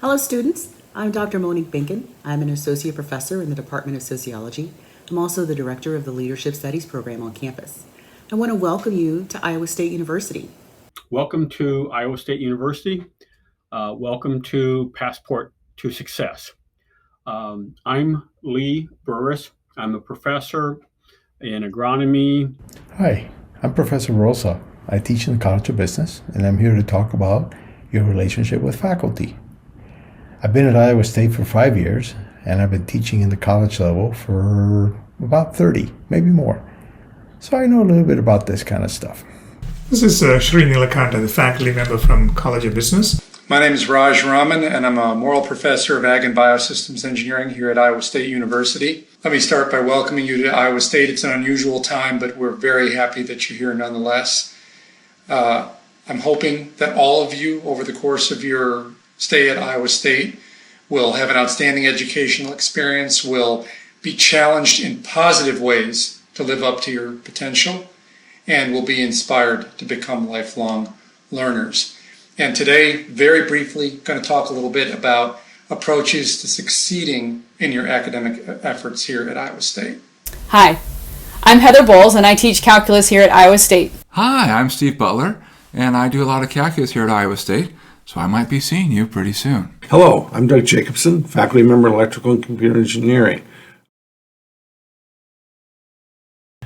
Hello, students. I'm Dr. Monique Binkin. I'm an associate professor in the Department of Sociology. I'm also the director of the Leadership Studies program on campus. I want to welcome you to Iowa State University. Welcome to Iowa State University. Welcome to Passport to Success. I'm Lee Burris. I'm a professor in agronomy. Hi, I'm Professor Rosa. I teach in the College of Business, and I'm here to talk about your relationship with faculty. I've been at Iowa State for 5 years, and I've been teaching in the college level for about 30, maybe more. So I know a little bit about this kind of stuff. This is Shri Nilakanta, the faculty member from College of Business. My name is Raj Raman, and I'm a Morrill Professor of Ag and Biosystems Engineering here at Iowa State University. Let me start by welcoming you to Iowa State. It's an unusual time, but we're very happy that you're here nonetheless. I'm hoping that all of you, over the course of your stay at Iowa State, will have an outstanding educational experience, will be challenged in positive ways to live up to your potential, and will be inspired to become lifelong learners. And today, very briefly, going to talk a little bit about approaches to succeeding in your academic efforts here at Iowa State. Hi, I'm Heather Bowles, and I teach calculus here at Iowa State. Hi, I'm Steve Butler, and I do a lot of calculus here at Iowa State, so I might be seeing you pretty soon. Hello, I'm Doug Jacobson, faculty member in electrical and computer engineering.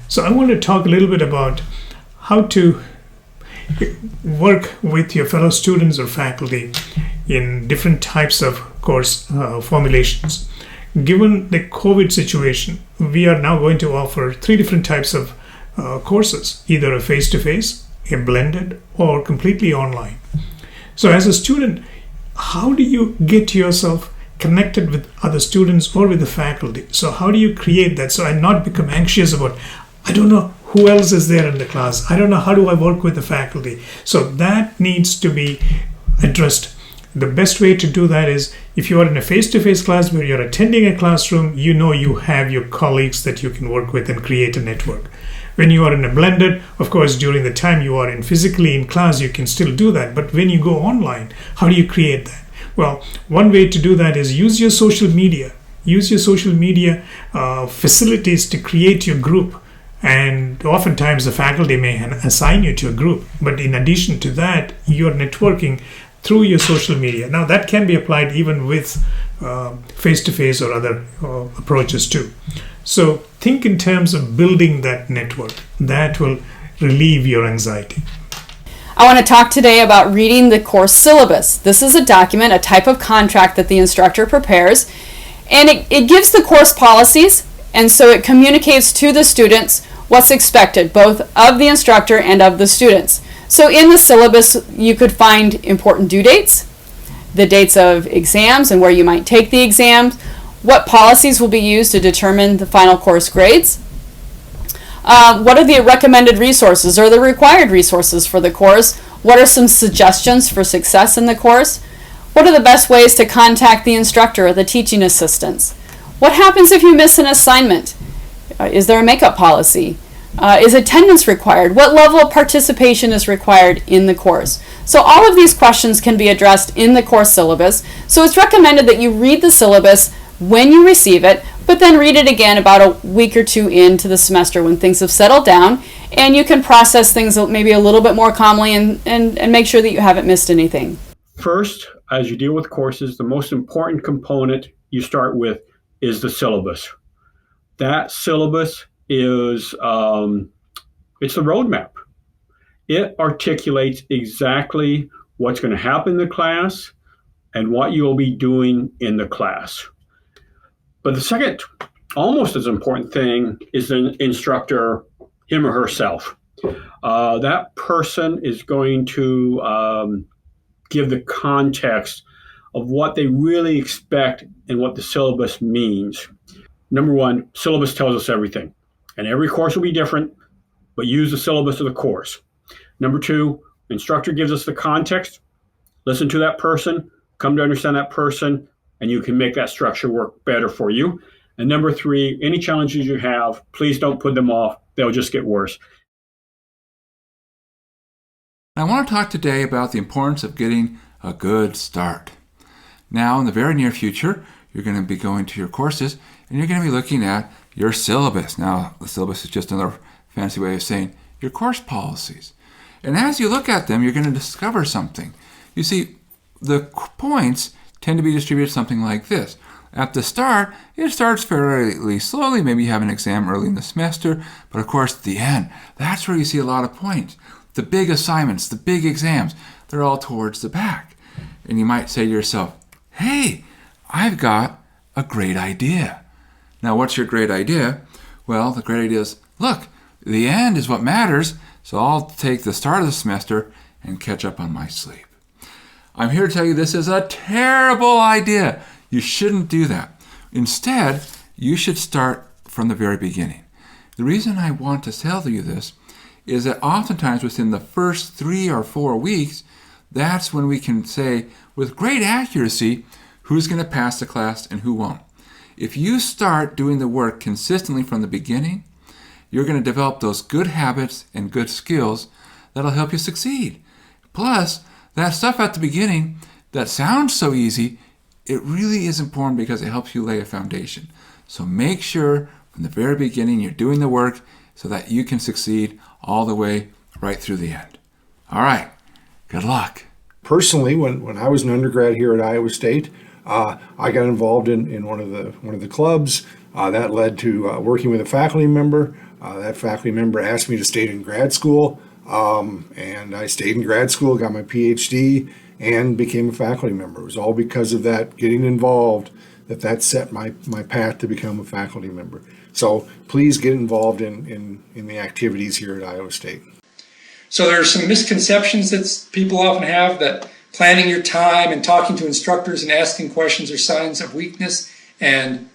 So I want to talk a little bit about how to work with your fellow students or faculty in different types of course formulations. Given the COVID situation, we are now going to offer 3 different types of courses, either a face-to-face, a blended, or completely online. So as a student, how do you get yourself connected with other students or with the faculty? So how do you create that so I not become anxious about, I don't know who else is there in the class. I don't know how do I work with the faculty. So that needs to be addressed. The best way to do that is if you are in a face-to-face class where you're attending a classroom, you know you have your colleagues that you can work with and create a network. When you are in a blended, of course, during the time you are physically in class, you can still do that. But when you go online, how do you create that? Well, one way to do that is use your social media. Use your social media facilities to create your group. And oftentimes the faculty may assign you to a group. But in addition to that, you're networking through your social media. Now that can be applied even with face-to-face or other approaches too. So think in terms of building that network. That will relieve your anxiety. I want to talk today about reading the course syllabus. This is a document, a type of contract that the instructor prepares, and it gives the course policies, and so it communicates to the students what's expected, both of the instructor and of the students. So in the syllabus, you could find important due dates, the dates of exams and where you might take the exams, what policies will be used to determine the final course grades, what are the recommended resources or the required resources for the course, what are some suggestions for success in the course, what are the best ways to contact the instructor or the teaching assistants, what happens if you miss an assignment, is there a makeup policy, is attendance required, what level of participation is required in the course. So all of these questions can be addressed in the course syllabus. So it's recommended that you read the syllabus when you receive it, but then read it again about a week or 2 into the semester when things have settled down, and you can process things maybe a little bit more calmly and make sure that you haven't missed anything. First, as you deal with courses, the most important component you start with is the syllabus. That syllabus is it's the roadmap. It articulates exactly what's going to happen in the class and what you'll be doing in the class. But the second, almost as important thing is the instructor, him or herself. That person is going to give the context of what they really expect and what the syllabus means. Number one, syllabus tells us everything. And every course will be different, but use the syllabus of the course. Number 2, instructor gives us the context. Listen to that person, come to understand that person, and you can make that structure work better for you. And number 3, any challenges you have, please don't put them off. They'll just get worse. I want to talk today about the importance of getting a good start. Now, in the very near future, you're going to be going to your courses and you're going to be looking at your syllabus. Now, the syllabus is just another fancy way of saying your course policies. And as you look at them, you're going to discover something. You see, the points tend to be distributed something like this. At the start, it starts fairly slowly. Maybe you have an exam early in the semester, but of course, at the end, that's where you see a lot of points. The big assignments, the big exams, they're all towards the back. And you might say to yourself, hey, I've got a great idea. Now, what's your great idea? Well, the great idea is, look, the end is what matters, so I'll take the start of the semester and catch up on my sleep. I'm here to tell you this is a terrible idea. You shouldn't do that. Instead, you should start from the very beginning. The reason I want to tell you this is that oftentimes within the first 3 or 4 weeks, that's when we can say with great accuracy who's going to pass the class and who won't. If you start doing the work consistently from the beginning, you're going to develop those good habits and good skills that'll help you succeed. Plus, that stuff at the beginning that sounds so easy, it really is important because it helps you lay a foundation. So make sure from the very beginning you're doing the work so that you can succeed all the way right through the end. All right, good luck. Personally, when I was an undergrad here at Iowa State, I got involved in one of the clubs. That led to working with a faculty member. That faculty member asked me to stay in grad school, and I stayed in grad school, got my PhD, and became a faculty member. It was all because of that, getting involved, that set my path to become a faculty member. So please get involved in the activities here at Iowa State. So there are some misconceptions that people often have that planning your time and talking to instructors and asking questions are signs of weakness, and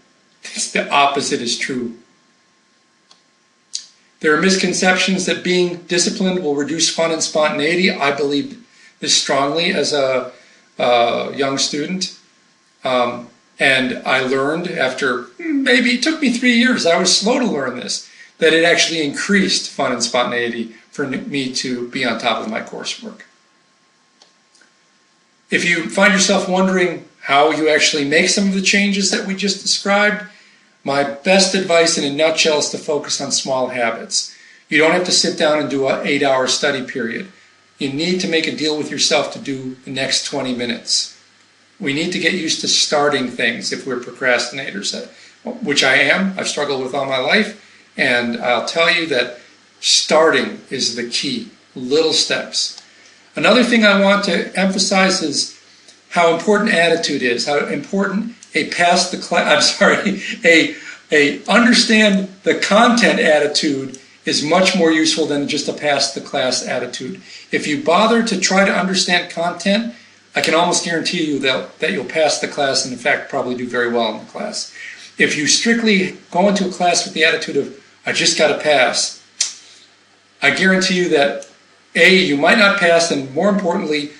the opposite is true. There are misconceptions that being disciplined will reduce fun and spontaneity. I believe this strongly as a young student. And I learned after, maybe it took me 3 years, I was slow to learn this, that it actually increased fun and spontaneity for me to be on top of my coursework. If you find yourself wondering how you actually make some of the changes that we just described, my best advice in a nutshell is to focus on small habits. You don't have to sit down and do an 8-hour study period. You need to make a deal with yourself to do the next 20 minutes. We need to get used to starting things if we're procrastinators, which I am. I've struggled with all my life. And I'll tell you that starting is the key, little steps. Another thing I want to emphasize is how important attitude is, how important a understand the content attitude is much more useful than just a pass the class attitude. If you bother to try to understand content, I can almost guarantee you that you'll pass the class and in fact probably do very well in the class. If you strictly go into a class with the attitude of, I just got to pass, I guarantee you that A, you might not pass, and more importantly,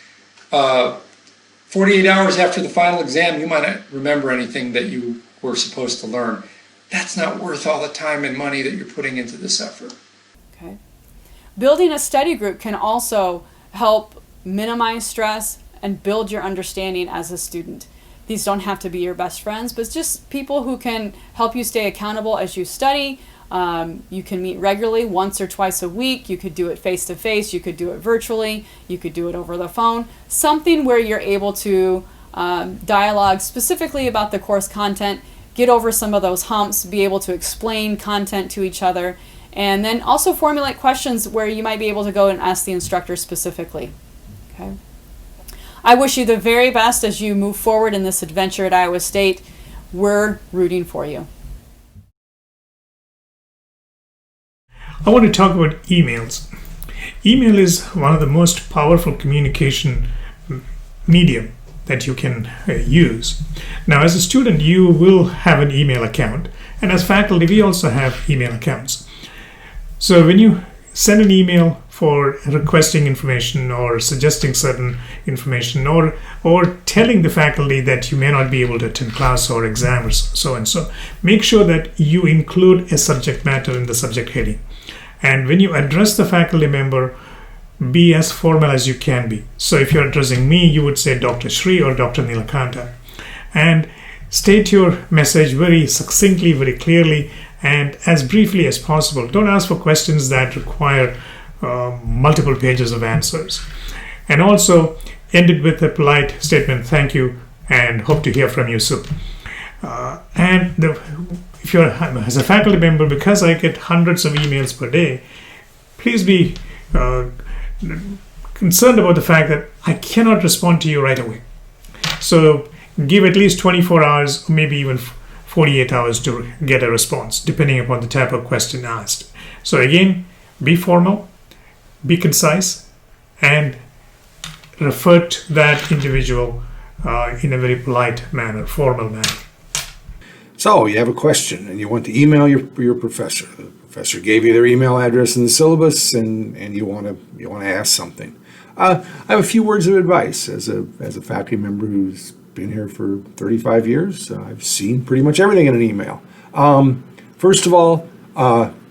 48 hours after the final exam, you might not remember anything that you were supposed to learn. That's not worth all the time and money that you're putting into this effort. Okay. Building a study group can also help minimize stress and build your understanding as a student. These don't have to be your best friends, but just people who can help you stay accountable as you study. You can meet regularly, once or twice a week. You could do it face-to-face. You could do it virtually. You could do it over the phone. Something where you're able to dialogue specifically about the course content, get over some of those humps, be able to explain content to each other, and then also formulate questions where you might be able to go and ask the instructor specifically. Okay. I wish you the very best as you move forward in this adventure at Iowa State. We're rooting for you. I want to talk about emails. Email is one of the most powerful communication medium that you can use. Now, as a student, you will have an email account, and as faculty, we also have email accounts. So when you send an email for requesting information or suggesting certain information or telling the faculty that you may not be able to attend class or exam or so and so, make sure that you include a subject matter in the subject heading. And when you address the faculty member, be as formal as you can be. So if you're addressing me, you would say Dr. Shri or Dr. Nilakanta. and state your message very succinctly, very clearly, and as briefly as possible. Don't ask for questions that require multiple pages of answers. And also end it with a polite statement, thank you, and hope to hear from you soon. If you're as a faculty member, because I get hundreds of emails per day, please be concerned about the fact that I cannot respond to you right away. So give at least 24 hours, or maybe even 48 hours to get a response, depending upon the type of question asked. So again, be formal, be concise, and refer to that individual in a very polite manner, formal manner. So you have a question and you want to email your professor. The professor gave you their email address in the syllabus, and you want to ask something. I have a few words of advice as a faculty member who's been here for 35 years. I've seen pretty much everything in an email. First of all,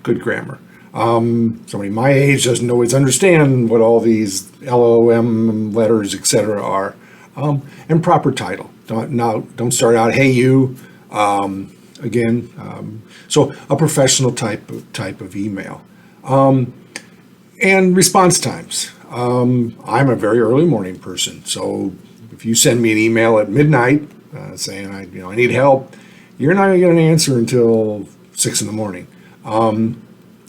good grammar. Somebody my age doesn't always understand what all these LOM letters, etc. are. And proper title. Don't start out, hey you. So a professional type of email. And response times. I'm a very early morning person, so if you send me an email at midnight saying I need help, you're not going to get an answer until 6 a.m.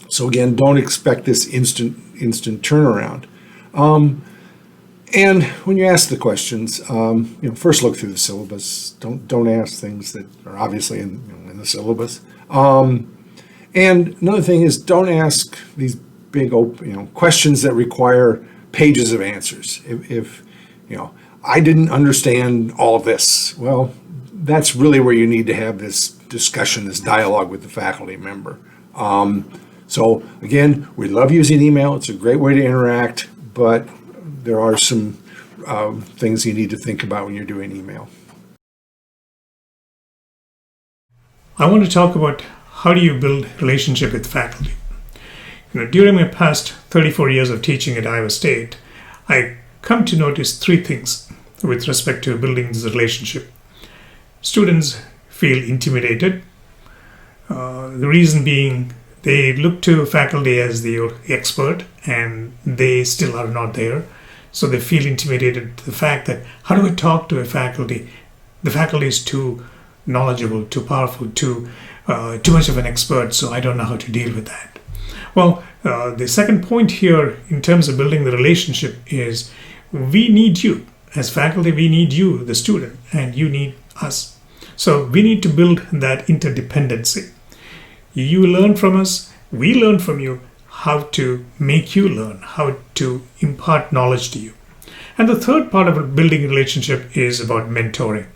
So again, don't expect this instant turnaround. And when you ask the questions, first look through the syllabus. Don't ask things that are obviously in the syllabus. And another thing is, don't ask these big questions that require pages of answers. If I didn't understand all of this, well, that's really where you need to have this discussion, this dialogue with the faculty member. So again, we love using email. It's a great way to interact, but there are some things you need to think about when you're doing email. I want to talk about how do you build relationship with faculty. During my past 34 years of teaching at Iowa State, I come to notice three things with respect to building this relationship. Students feel intimidated. The reason being, they look to faculty as the expert, and they still are not there. So they feel intimidated to the fact that, how do I talk to a faculty? The faculty is too knowledgeable, too powerful, too much of an expert, so I don't know how to deal with that. Well, the second point here in terms of building the relationship is, we need you. As faculty, we need you, the student, and you need us. So we need to build that interdependency. You learn from us, we learn from you, how to make you learn, how to impart knowledge to you. And the third part of building a relationship is about mentoring.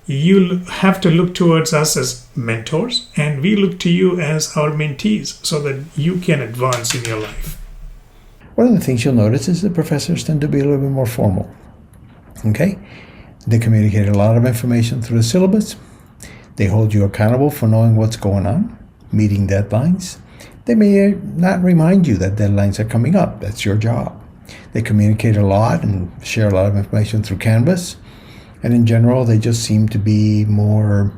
You have to look towards us as mentors, and we look to you as our mentees so that you can advance in your life. One of the things you'll notice is the professors tend to be a little bit more formal. Okay? They communicate a lot of information through the syllabus. They hold you accountable for knowing what's going on, meeting deadlines. They may not remind you that deadlines are coming up. That's your job. They communicate a lot and share a lot of information through Canvas. And in general, they just seem to be more,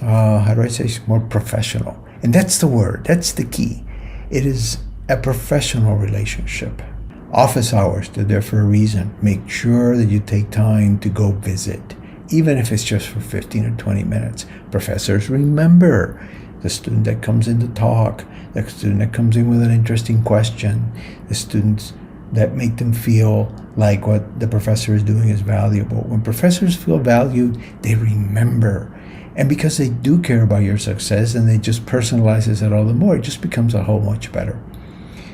more professional. And that's the word. That's the key. It is a professional relationship. Office hours, they're there for a reason. Make sure that you take time to go visit, even if it's just for 15 or 20 minutes. Professors, remember the student that comes in to talk, the student that comes in with an interesting question, the students that make them feel like what the professor is doing is valuable. When professors feel valued, they remember. And because they do care about your success and they just personalizes it all the more, it just becomes a whole much better.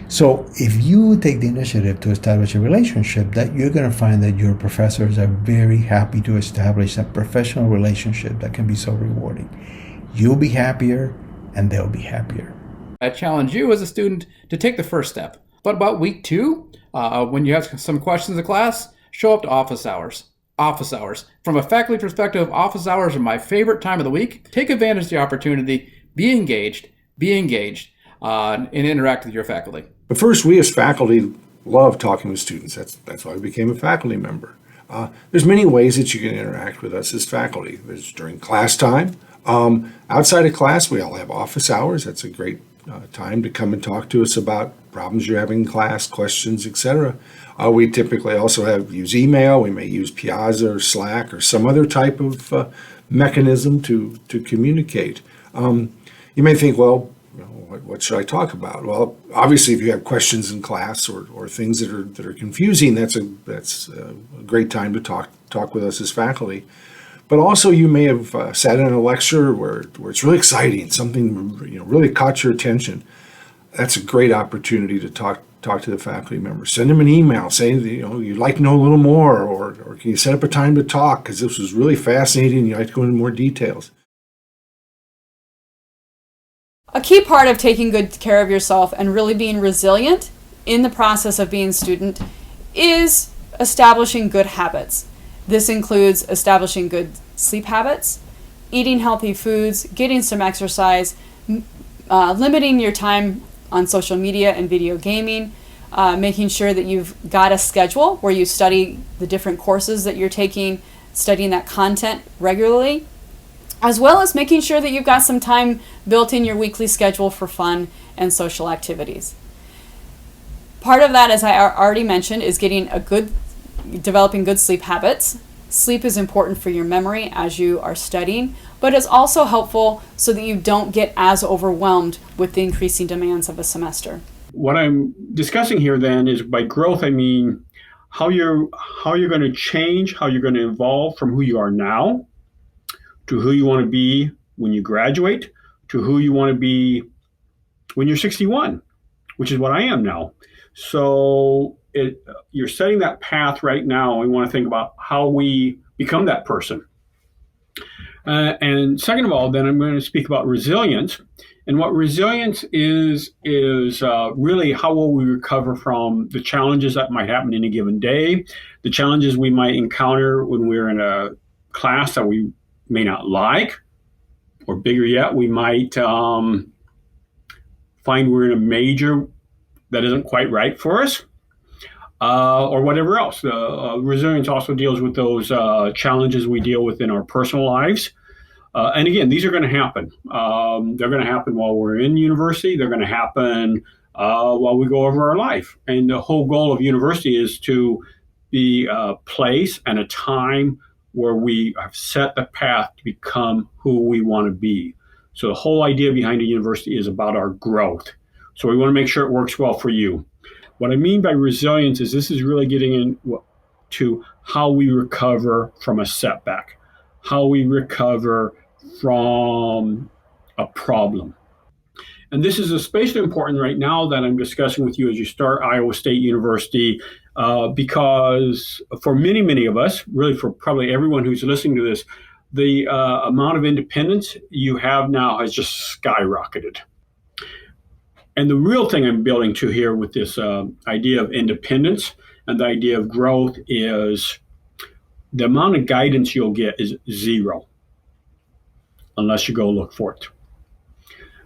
So if you take the initiative to establish a relationship, that you're going to find that your professors are very happy to establish that professional relationship that can be so rewarding. You'll be happier and they'll be happier. I challenge you as a student to take the first step. But about week 2, when you have some questions in class, show up to office hours. Office hours. From a faculty perspective, office hours are my favorite time of the week. Take advantage of the opportunity, be engaged, and interact with your faculty. But first, we as faculty love talking with students. That's why we became a faculty member. There's many ways that you can interact with us as faculty. There's during class time. Outside of class, we all have office hours. That's a great time to come and talk to us about problems you're having in class, questions, etc. We typically also use email. We may use Piazza or Slack or some other type of mechanism to communicate. You may think, well, what should I talk about? Well, obviously, if you have questions in class or things that are confusing, that's a great time to talk with us as faculty. But also, you may have sat in a lecture where it's really exciting, something really caught your attention. That's a great opportunity to talk to the faculty member. Send them an email saying that, you'd like to know a little more, or can you set up a time to talk because this was really fascinating and you'd like to go into more details. A key part of taking good care of yourself and really being resilient in the process of being a student is establishing good habits. This includes establishing good sleep habits, eating healthy foods, getting some exercise, limiting your time on social media and video gaming, making sure that you've got a schedule where you study the different courses that you're taking, studying that content regularly, as well as making sure that you've got some time built in your weekly schedule for fun and social activities. Part of that, as I already mentioned, is developing good sleep habits. Sleep is important for your memory as you are studying, but it's also helpful so that you don't get as overwhelmed with the increasing demands of a semester. What I'm discussing here then is by growth, I mean how you're going to change, how you're going to evolve from who you are now to who you want to be when you graduate, to who you want to be when you're 61, which is what I am now. So you're setting that path right now. We want to think about how we become that person. And second of all, then I'm going to speak about resilience. And what resilience is really how will we recover from the challenges that might happen in a given day, the challenges we might encounter when we're in a class that we may not like, or bigger yet, we might find we're in a major that isn't quite right for us, or whatever else. Resilience also deals with those challenges we deal with in our personal lives. And again, these are going to happen. They're going to happen while we're in university. They're going to happen while we go over our life. And the whole goal of university is to be a place and a time where we have set the path to become who we want to be. So the whole idea behind a university is about our growth. So we want to make sure it works well for you. What I mean by resilience is this is really getting into how we recover from a setback, how we recover from a problem. And this is especially important right now that I'm discussing with you as you start Iowa State University, because for many, many of us, really for probably everyone who's listening to this, the amount of independence you have now has just skyrocketed. And the real thing I'm building to here with this idea of independence and the idea of growth is the amount of guidance you'll get is zero unless you go look for it.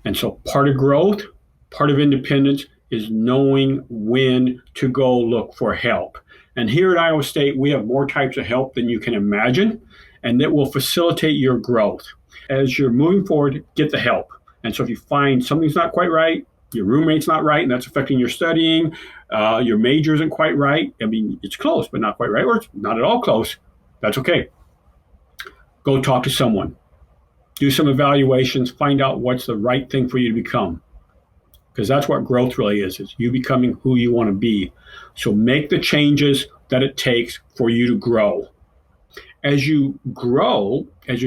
And so part of growth, part of independence is knowing when to go look for help. And here at Iowa State, we have more types of help than you can imagine, and that will facilitate your growth. As you're moving forward, get the help. And so if you find something's not quite right, your roommate's not right, and that's affecting your studying, your major isn't quite right, I mean, it's close, but not quite right, or it's not at all close, that's okay. Go talk to someone. Do some evaluations, find out what's the right thing for you to become. Because that's what growth really is you becoming who you want to be. So make the changes that it takes for you to grow. As you grow, as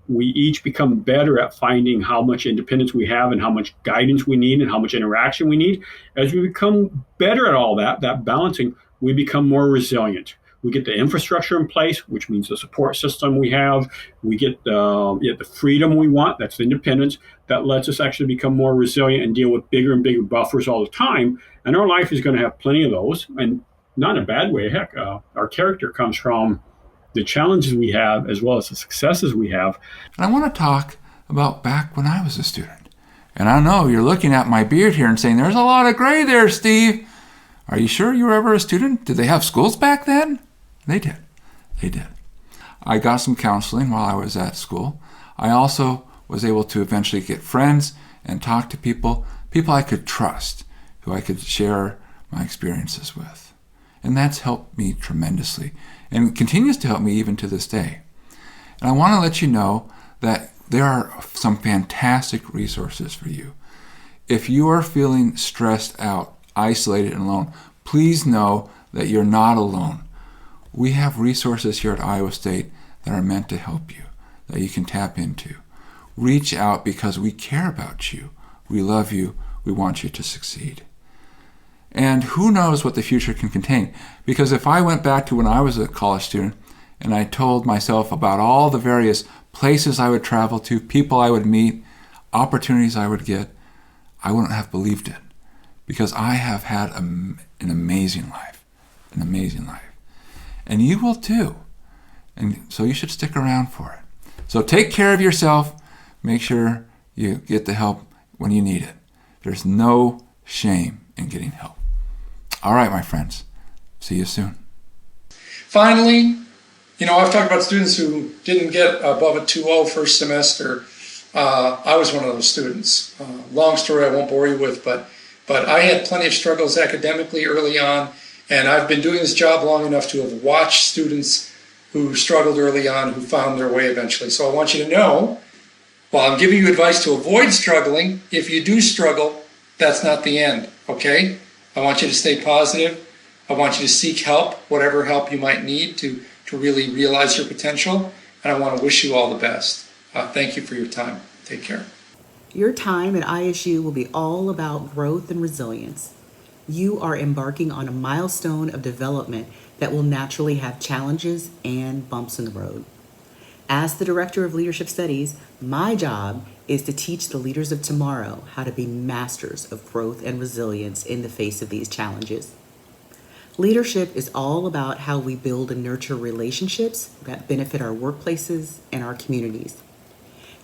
we each become better at finding how much independence we have and how much guidance we need and how much interaction we need, as we become better at all that balancing, we become more resilient. We get the infrastructure in place, which means the support system we have. We get the freedom we want, that's the independence, that lets us actually become more resilient and deal with bigger and bigger buffers all the time. And our life is going to have plenty of those, and not in a bad way. Heck, our character comes from the challenges we have as well as the successes we have. And I want to talk about back when I was a student. And I know you're looking at my beard here and saying, there's a lot of gray there, Steve. Are you sure you were ever a student? Did they have schools back then? They did. They did. I got some counseling while I was at school. I also was able to eventually get friends and talk to people I could trust, who I could share my experiences with. And that's helped me tremendously and continues to help me even to this day. And I want to let you know that there are some fantastic resources for you. If you are feeling stressed out, isolated, and alone, please know that you're not alone. We have resources here at Iowa State that are meant to help you, that you can tap into. Reach out because we care about you. We love you. We want you to succeed. And who knows what the future can contain? Because if I went back to when I was a college student and I told myself about all the various places I would travel to, people I would meet, opportunities I would get, I wouldn't have believed it. Because I have had an amazing life. An amazing life. And you will too. And so you should stick around for it. So take care of yourself. Make sure you get the help when you need it. There's no shame in getting help. All right, my friends. See you soon. Finally, I've talked about students who didn't get above a 2.0 first semester. I was one of those students. Long story I won't bore you with, but I had plenty of struggles academically early on, and I've been doing this job long enough to have watched students who struggled early on who found their way eventually. So I want you to know, while I'm giving you advice to avoid struggling, if you do struggle, that's not the end, okay? I want you to stay positive. I want you to seek help, whatever help you might need to really realize your potential. And I want to wish you all the best. Thank you for your time. Take care. Your time at ISU will be all about growth and resilience. You are embarking on a milestone of development that will naturally have challenges and bumps in the road. As the Director of Leadership Studies, my job is to teach the leaders of tomorrow how to be masters of growth and resilience in the face of these challenges. Leadership is all about how we build and nurture relationships that benefit our workplaces and our communities.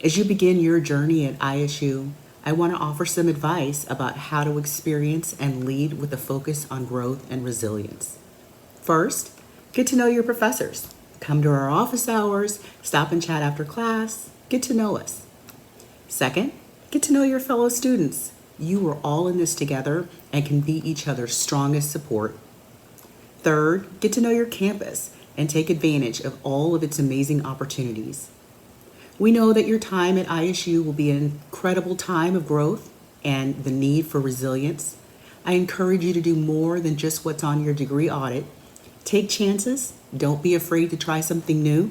As you begin your journey at ISU, I want to offer some advice about how to experience and lead with a focus on growth and resilience. First, get to know your professors. Come to our office hours, stop and chat after class, get to know us. Second, get to know your fellow students. You are all in this together and can be each other's strongest support. Third, get to know your campus and take advantage of all of its amazing opportunities. We know that your time at ISU will be an incredible time of growth and the need for resilience. I encourage you to do more than just what's on your degree audit. Take chances. Don't be afraid to try something new.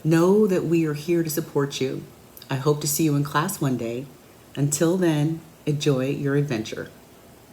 Know that we are here to support you. I hope to see you in class one day. Until then, enjoy your adventure.